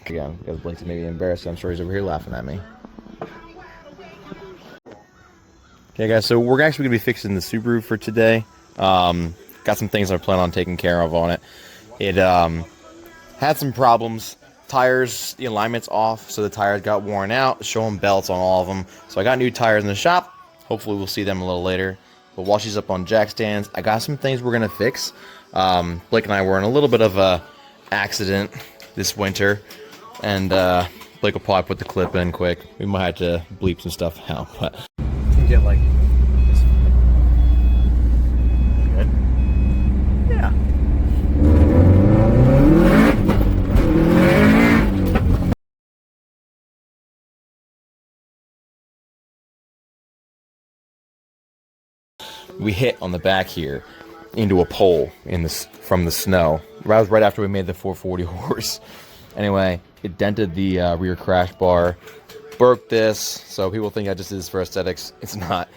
Again, because Blake's maybe embarrassed. I'm sure he's over here laughing at me. Okay, guys, so we're actually going to be fixing the Subaru for today. Got some things I plan on taking care of on it. It had some problems. Tires, the alignment's off, so the tires got worn out. Showing belts on all of them. So I got new tires in the shop. Hopefully we'll see them a little later. But while she's up on jack stands, I got some things we're going to fix. Blake and I were in a little bit of a accident this winter. And Blake will probably put the clip in quick. We might have to bleep some stuff out, but you can get like this. Good. Yeah. We hit on the back here into a pole in this from the snow. That was right after we made the 440 horse. Anyway, it dented the rear crash bar, broke this, so people think I just did this for aesthetics. It's not.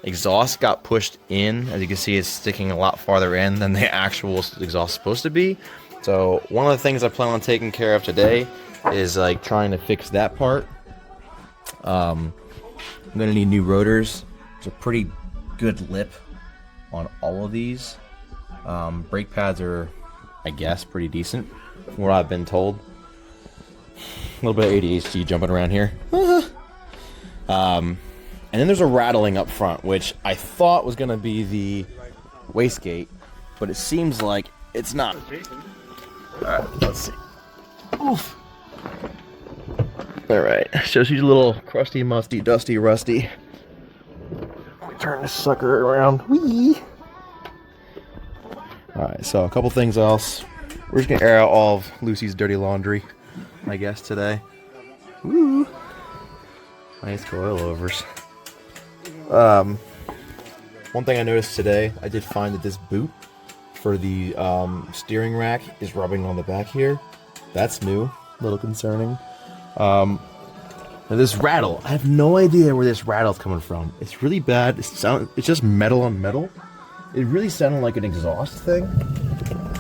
Exhaust got pushed in. As you can see, it's sticking a lot farther in than the actual exhaust is supposed to be. So one of the things I plan on taking care of today is like trying to fix that part. I'm gonna need new rotors. It's a pretty good lip on all of these. Brake pads are, I guess, pretty decent from what I've been told. A little bit of ADHD jumping around here. And then there's a rattling up front, which I thought was going to be the wastegate, but it seems like it's not. Alright, let's see. Oof. Alright, so she's a little crusty, musty, dusty, rusty. Let me turn this sucker around. Whee! Alright, so a couple things else. We're just going to air out all of Lucy's dirty laundry, I guess, today. Woo! Nice coilovers. One thing I noticed today, I did find that this boot for the steering rack is rubbing on the back here. That's new. A little concerning. Now this rattle, I have no idea where this rattle's coming from. It's really bad. It's just metal on metal. It really sounded like an exhaust thing.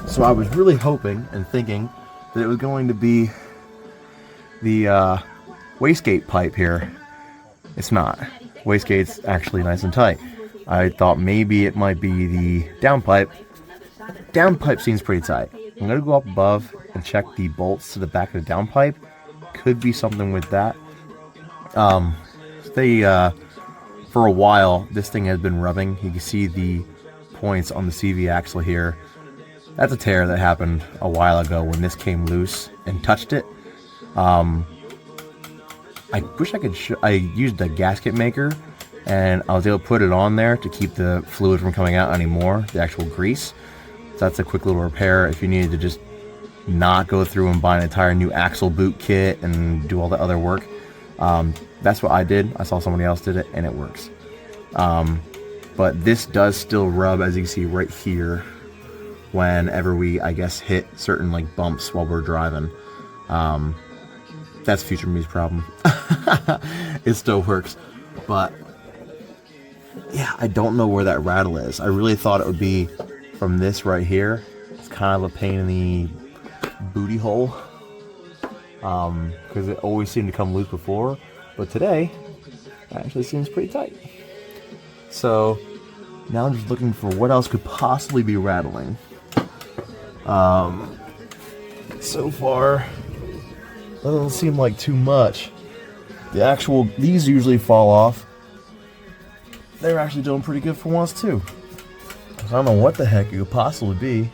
So I was really hoping and thinking that it was going to be the wastegate pipe here. It's not. Wastegate's actually nice and tight. I thought maybe it might be the downpipe. Downpipe seems pretty tight. I'm going to go up above and check the bolts to the back of the downpipe. Could be something with that. For a while, this thing has been rubbing. You can see the points on the CV axle here. That's a tear that happened a while ago when this came loose and touched it. I wish I could I used a gasket maker and I was able to put it on there to keep the fluid from coming out anymore, the actual grease. So that's a quick little repair if you needed to just not go through and buy an entire new axle boot kit and do all the other work. That's what I did. I saw somebody else did it and it works. But this does still rub, as you can see right here, whenever we, I guess, hit certain like bumps while we're driving. That's future me's problem. It still works, but yeah, I don't know where that rattle is. I really thought it would be from this right here. It's kind of a pain in the booty hole, because it always seemed to come loose before, but today it actually seems pretty tight. So now I'm just looking for what else could possibly be rattling. So far doesn't seem like too much. These usually fall off. They're actually doing pretty good for once too. I don't know what the heck it could possibly be.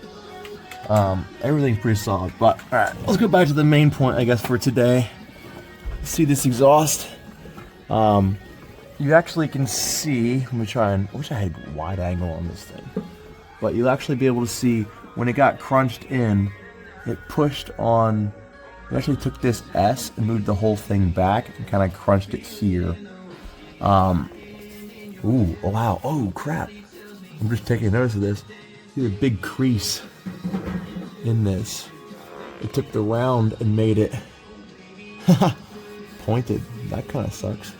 Everything's pretty solid, but alright, let's go back to the main point, I guess, for today. See this exhaust? You actually can see, let me try and, I wish I had wide angle on this thing, but you'll actually be able to see when it got crunched in, it pushed on. It actually took this S and moved the whole thing back and kind of crunched it here. Ooh, oh wow, oh crap. I'm just taking notice of this. See the big crease in this. It took the round and made it pointed. That kind of sucks.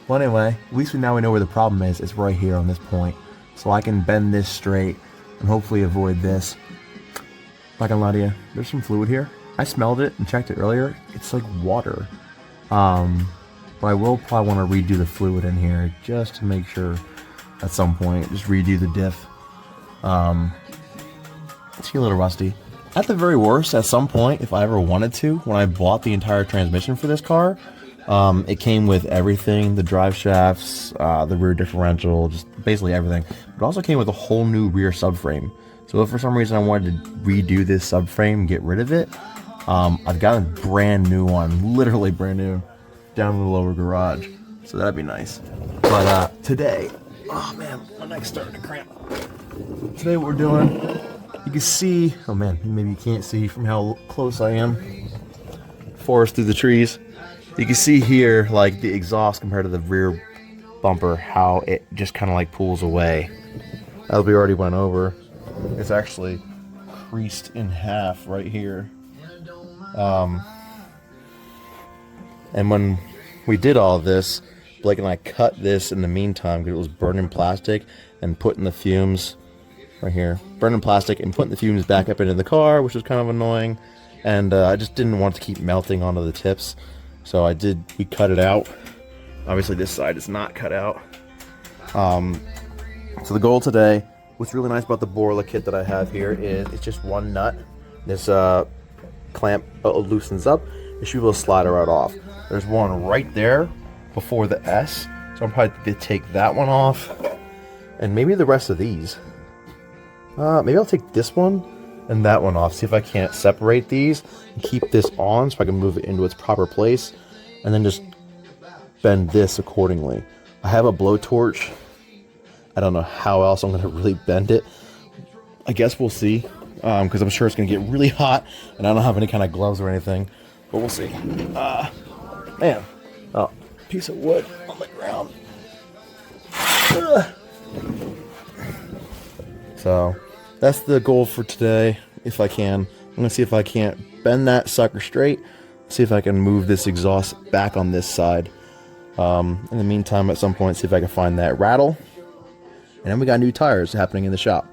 Well anyway, at least now we know where the problem is. It's right here on this point. So I can bend this straight and hopefully avoid this. Not gonna lie to you, there's some fluid here. I smelled it and checked it earlier. It's like water. But I will probably want to redo the fluid in here just to make sure at some point. Just redo the diff. It's a little rusty. At the very worst, at some point, if I ever wanted to, when I bought the entire transmission for this car, it came with everything, the drive shafts, the rear differential, just basically everything. But it also came with a whole new rear subframe. So if for some reason I wanted to redo this subframe, get rid of it, I've got a brand new one, literally brand new, down in the lower garage. So that'd be nice. But today, oh man, my neck's starting to cramp. Today what we're doing, you can see, oh man, maybe you can't see from how close I am. Forest through the trees. You can see here, like the exhaust compared to the rear bumper, how it just kind of like pulls away. As we already went over, it's actually creased in half right here. And when we did all of this, Blake and I cut this in the meantime because it was burning plastic and putting the fumes right here, burning plastic and putting the fumes back up into the car, which was kind of annoying. And I just didn't want it to keep melting onto the tips. So we cut it out. Obviously this side is not cut out. So the goal today, what's really nice about the Borla kit that I have here is it's just one nut. This clamp loosens up. It should be able to slide it right off. There's one right there before the S. So I'm probably going to take that one off. And maybe the rest of these. Maybe I'll take this one and that one off. See if I can't separate these and keep this on so I can move it into its proper place. And then just bend this accordingly. I have a blowtorch. I don't know how else I'm going to really bend it. I guess we'll see. Because I'm sure it's going to get really hot. And I don't have any kind of gloves or anything. But we'll see. Man. Oh, piece of wood on the ground. So, that's the goal for today, if I can. I'm going to see if I can't bend that sucker straight. See if I can move this exhaust back on this side. In the meantime, at some point, see if I can find that rattle. And then we got new tires happening in the shop.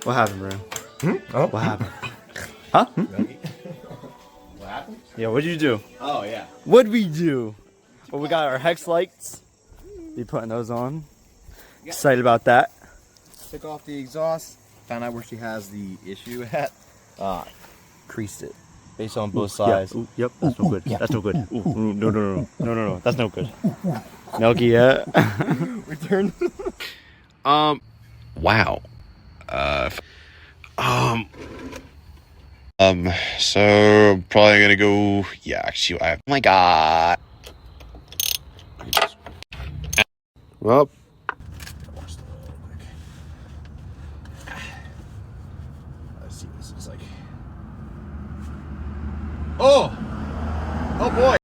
What happened, bro? Oh. What happened? Huh? What happened? Yeah, what'd you do? Oh, yeah. What'd we do? Well, we got our hex lights. Be putting those on. Yeah. Excited about that. Took off the exhaust. Found out where she has the issue at. Creased it. Based on both sides. Yeah. Ooh, yep, that's no good. Yeah. That's no good. Ooh, no. That's no good. Milky, yeah. Return. Wow. So I'm probably gonna go. Yeah, actually, oh my god. Well, Let's see what this is like. Oh! Oh boy!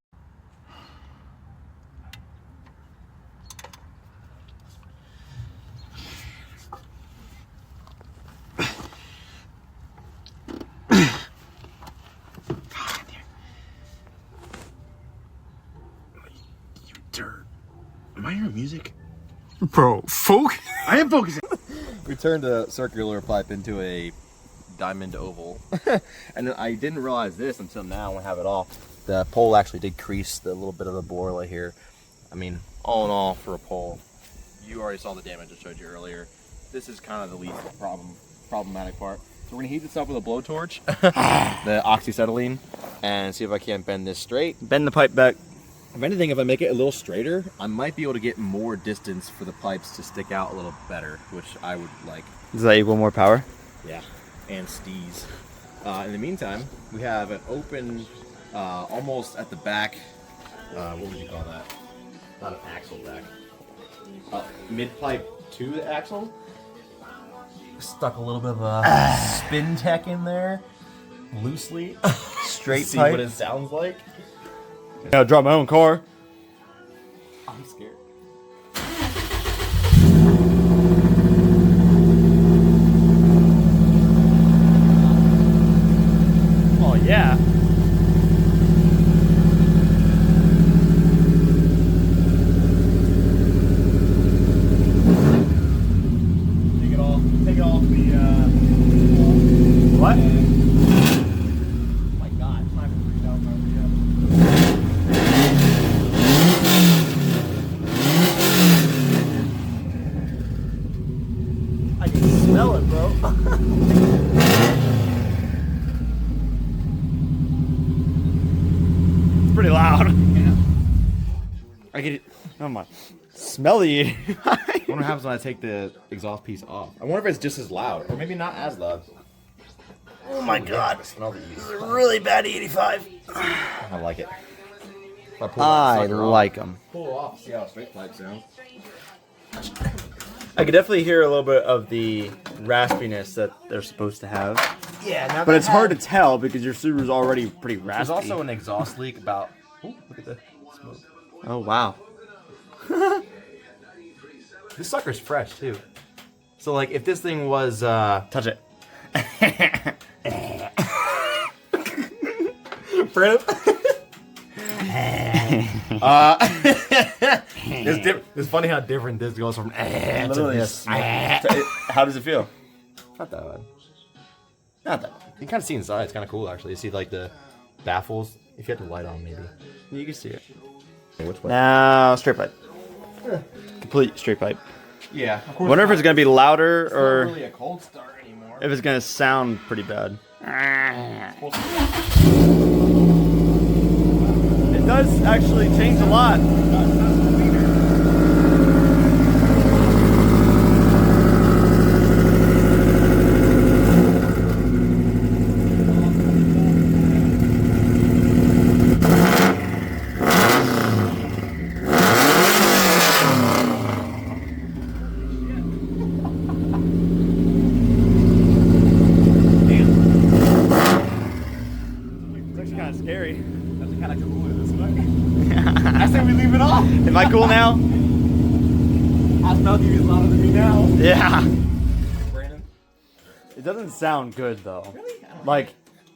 You dirt. Am I hearing music? bro, folk. I am focusing. We turned a circular pipe into a diamond oval. And I didn't realize this until now when I have it off. The pole actually did crease the little bit of the Borla here. I mean, all in all, for a pole, you already saw the damage I showed you earlier. This is kind of the least problematic part. So we're gonna heat this up with a blowtorch, the oxyacetylene, and see if I can't bend this straight. Bend the pipe back. If anything, if I make it a little straighter, I might be able to get more distance for the pipes to stick out a little better, which I would like. Does that equal more power? Yeah, and stees. In the meantime, we have an open, almost at the back, what would you call that? Not an axle back. Mid-pipe to the axle. Stuck a little bit of a spin tech in there, loosely. Straight See pipe. what it sounds like. Yeah, I'll drive my own car. I'm scared. Oh yeah. I get it. Oh my. Smelly. I wonder what happens when I take the exhaust piece off. I wonder if it's just as loud, or maybe not as loud. Oh my god. I smell the This is a really bad 85. I like it. If I pull I that sucker off- like them. Pull it off. See how a straight pipe sounds. I could definitely hear a little bit of the raspiness that they're supposed to have. Yeah, now But it's hard to tell because your Subaru's already pretty raspy. There's also an exhaust leak about. Ooh, look at the smoke. Oh, wow. This sucker's fresh too. So like, if this thing was Touch it. Brandon. It's funny how different this goes from Literally to a this. smell. How does it feel? Not that bad. Not that. You can kind of see inside. It's kind of cool actually. You see like the baffles. If you had the light on, maybe. You can see it. Which way? Now, straight pipe. Complete straight pipe. Yeah. Of I course. wonder if it's gonna be louder or not really a cold start anymore. if it's gonna sound pretty bad. It does actually change a lot. It's actually kind of scary. That's kind of cool. I say we leave it off. Am I cool now? I smell you is louder than me now. Yeah. Brandon. It doesn't sound good though. Really? Like,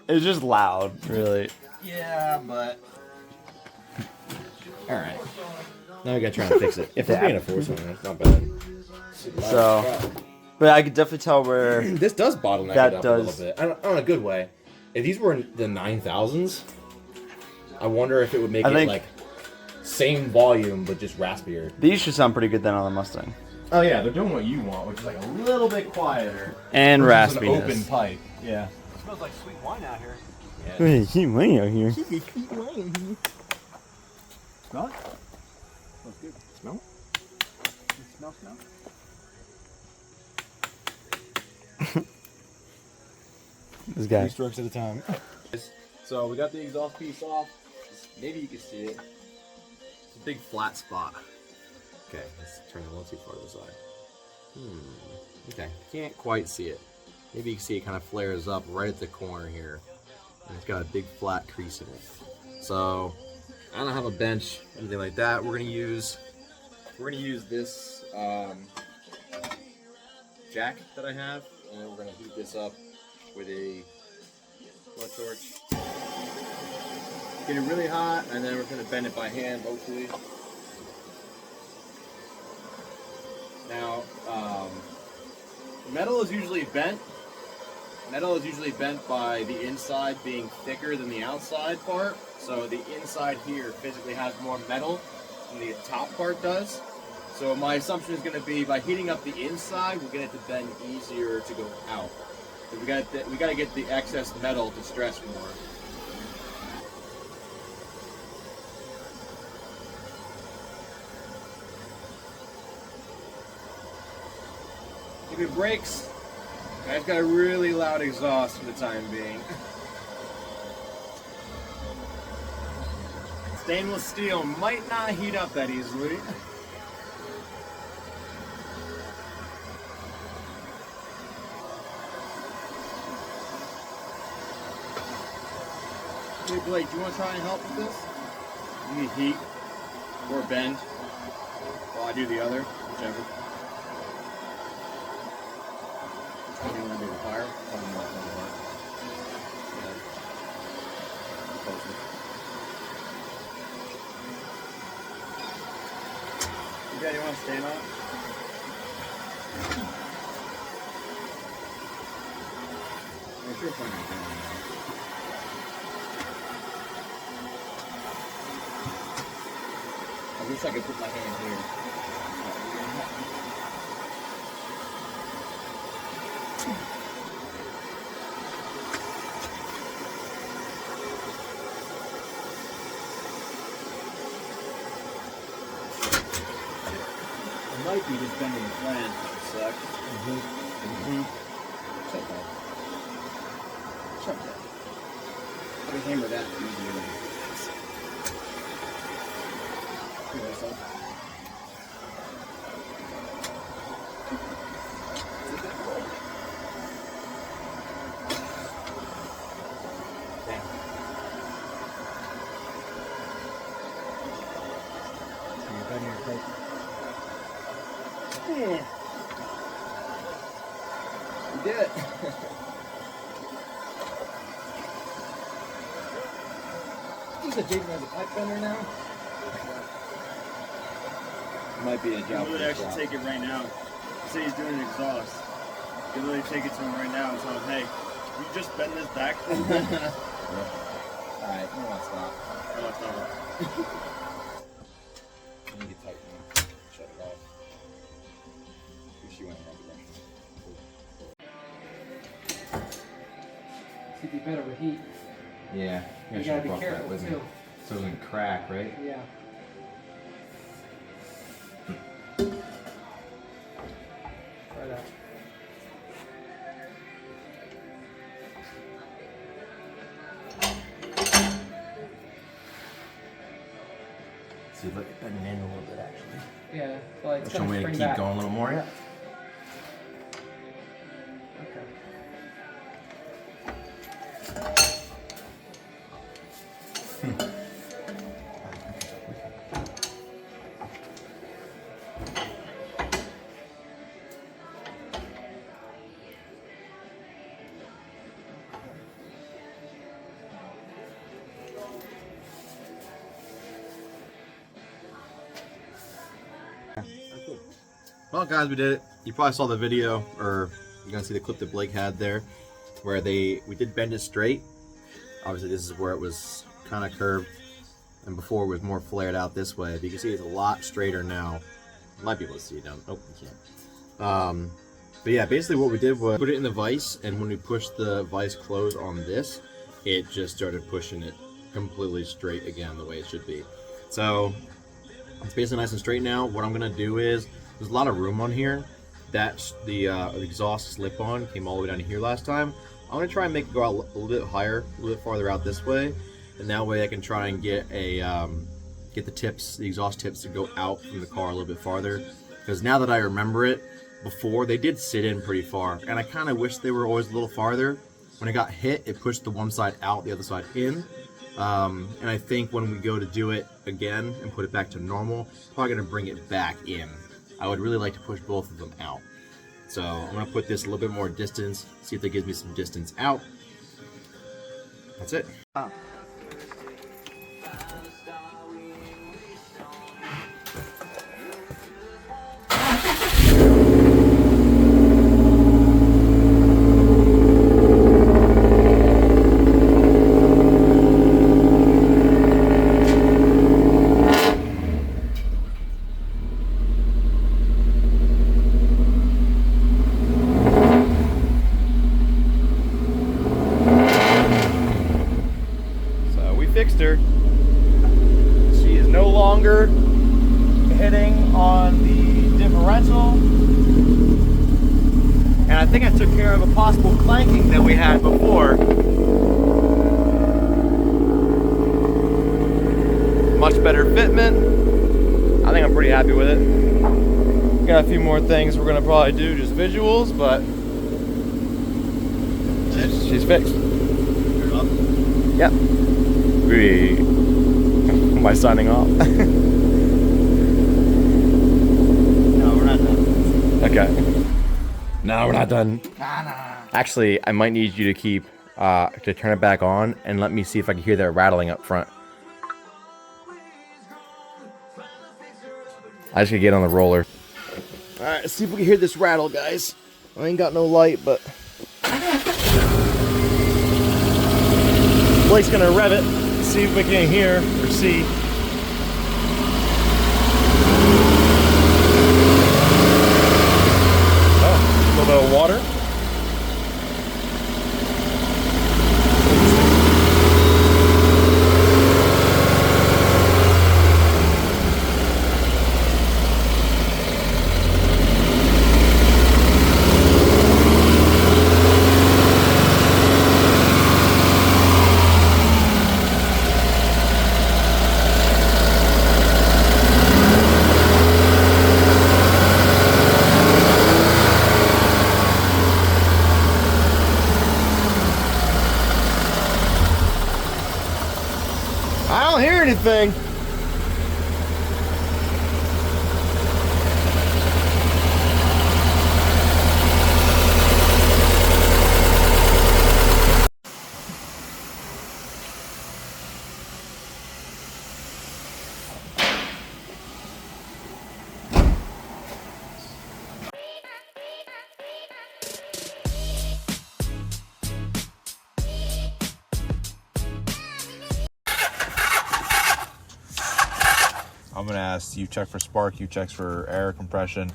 it's just loud, really. Yeah, but. All right. Now we gotta try and fix it. If it's being a force one, it's not bad. So, but I could definitely tell where. This does bottleneck That it up does. a little bit. On a good way. If these were in the 9000s, I wonder if it would make I it think- like same volume but just raspier. These should sound pretty good then on the Mustang. Oh yeah, they're doing what you want, which is like a little bit quieter. And versus an raspiness. open pipe. Yeah. It smells like sweet wine out here. Hey, keep money out here. Smell it? Smells good. Smell? Smell? This guy. 3 strokes at a time. So we got the exhaust piece off. Maybe you can see it. It's a big flat spot. Okay, let's turn it a little too far to the side. Okay, can't quite see it. Maybe you can see it kind of flares up right at the corner here. And it's got a big flat crease in it. So I don't have a bench, anything like that. We're gonna use this jack that I have, and we're gonna heat this up with a blowtorch. Get it really hot, and then we're gonna bend it by hand, hopefully. Now, metal is usually bent. Metal is usually bent by the inside being thicker than the outside part. So the inside here physically has more metal than the top part does. So my assumption is going to be by heating up the inside, we'll get it to bend easier to go out. But we got to get the excess metal to stress more. If it breaks, it's got a really loud exhaust for the time being. Stainless steel might not heat up that easily. Hey Blake, do you want to try and help with this? You need heat or bend while I do the other, whichever. Which one do you want to do? The fire? Tell me what one you want. Yeah, you want to stand on it? I'm sure it's not going to down now. I wish I could put my hand here. might be just bending the flange. Suck. Shut that. We hammer that easier than Yeah. We did it. He's a Jason as a pipe bender now. Might be a You job. can literally actually take it right now. Say he's doing an exhaust. You can literally take it to him right now and tell him, hey, you just bend this back a little bit. Alright, you know what's not. No, it's not. You need to tighten it. Shut it off. Wish you went in that direction. See, be better with heat. Yeah, You gotta be careful too. So it doesn't crack, right? Yeah. Try that. See, look, it's bending in a little bit actually. Yeah, so like it's Show gonna me to spring keep back. going a little more. Yeah. Okay. Well, guys, we did it. You probably saw the video, or you're gonna see the clip that Blake had there, where we did bend it straight. Obviously, this is where it was kind of curved, and before it was more flared out this way. But you can see it's a lot straighter now. You might be able to see it down. Oh, you can't. But yeah, basically what we did was put it in the vise, and when we pushed the vise close on this, it just started pushing it completely straight again, the way it should be. So it's basically nice and straight now. What I'm gonna do is, there's a lot of room on here. That's the exhaust slip-on came all the way down here last time. I'm gonna try and make it go out a little bit higher, a little bit farther out this way, and that way I can try and get get the exhaust tips to go out from the car a little bit farther. Because now that I remember it, before they did sit in pretty far, and I kind of wish they were always a little farther. When it got hit, it pushed the one side out, the other side in. And I think when we go to do it again and put it back to normal, probably gonna bring it back in. I would really like to push both of them out. So I'm gonna put this a little bit more distance, see if that gives me some distance out. That's it. Fixed her. She is no longer hitting on the differential, and I think I took care of a possible clanking that we had before. Much better fitment. I think I'm pretty happy with it. Got a few more things we're gonna probably do, just visuals, but she's fixed. Yep. Am I signing off? No, we're not done. Okay. No, we're not done. Actually, I might need you to keep to turn it back on and let me see if I can hear that rattling up front. I just gotta get on the roller. All right, let's see if we can hear this rattle, guys. I ain't got no light, but Blake's gonna rev it, see if we can hear or see. Oh, a little bit of water. I don't hear anything. I'm gonna ask, you check for spark, you check for air compression.